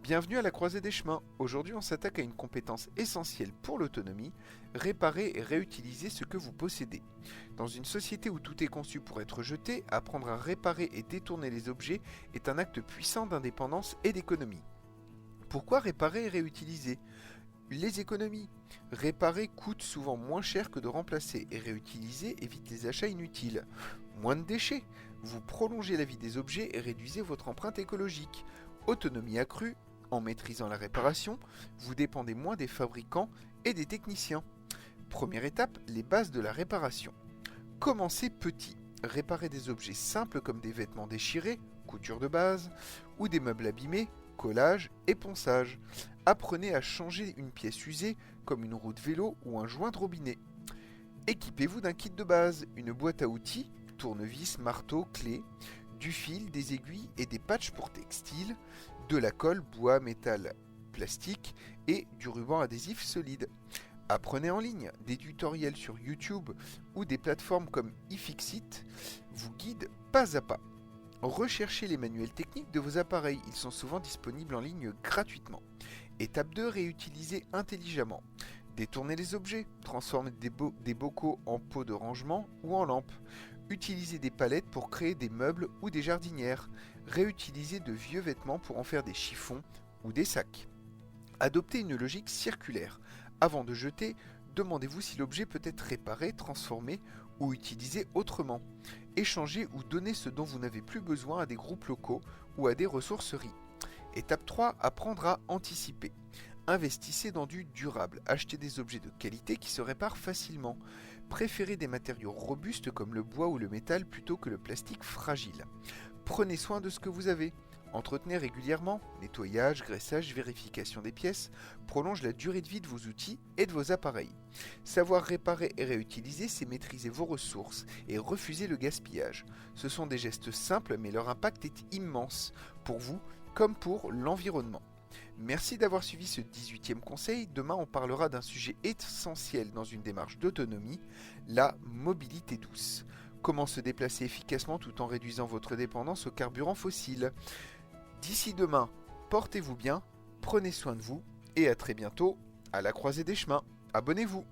Bienvenue à la croisée des chemins. Aujourd'hui, on s'attaque à une compétence essentielle pour l'autonomie, réparer et réutiliser ce que vous possédez. Dans une société où tout est conçu pour être jeté, apprendre à réparer et détourner les objets est un acte puissant d'indépendance et d'économie. Pourquoi réparer et réutiliser? Les économies. Réparer coûte souvent moins cher que de remplacer et réutiliser évite les achats inutiles. Moins de déchets. Vous prolongez la vie des objets et réduisez votre empreinte écologique. Autonomie accrue. En maîtrisant la réparation, vous dépendez moins des fabricants et des techniciens. Première étape, les bases de la réparation. Commencez petit. Réparez des objets simples comme des vêtements déchirés, couture de base, ou des meubles abîmés, collage et ponçage. Apprenez à changer une pièce usée comme une roue de vélo ou un joint de robinet. Équipez-vous d'un kit de base, une boîte à outils, tournevis, marteau, clés, du fil, des aiguilles et des patchs pour textiles, de la colle, bois, métal, plastique et du ruban adhésif solide. Apprenez en ligne, des tutoriels sur YouTube ou des plateformes comme iFixit vous guident pas à pas. Recherchez les manuels techniques de vos appareils, ils sont souvent disponibles en ligne gratuitement. Étape 2, réutiliser intelligemment. Détournez les objets, transformez des bocaux en pots de rangement ou en lampes. Utilisez des palettes pour créer des meubles ou des jardinières. Réutilisez de vieux vêtements pour en faire des chiffons ou des sacs. Adoptez une logique circulaire. Avant de jeter, demandez-vous si l'objet peut être réparé, transformé ou utilisé autrement. Échangez ou donnez ce dont vous n'avez plus besoin à des groupes locaux ou à des ressourceries. Étape 3, apprendre à anticiper. Investissez dans du durable. Achetez des objets de qualité qui se réparent facilement. Préférez des matériaux robustes comme le bois ou le métal plutôt que le plastique fragile. Prenez soin de ce que vous avez. Entretenez régulièrement, nettoyage, graissage, vérification des pièces, prolonge la durée de vie de vos outils et de vos appareils. Savoir réparer et réutiliser, c'est maîtriser vos ressources et refuser le gaspillage. Ce sont des gestes simples mais leur impact est immense, pour vous comme pour l'environnement. Merci d'avoir suivi ce 18e conseil. Demain, on parlera d'un sujet essentiel dans une démarche d'autonomie, la mobilité douce. Comment se déplacer efficacement tout en réduisant votre dépendance aux carburants fossiles. D'ici demain, portez-vous bien, prenez soin de vous et à très bientôt à la croisée des chemins. Abonnez-vous.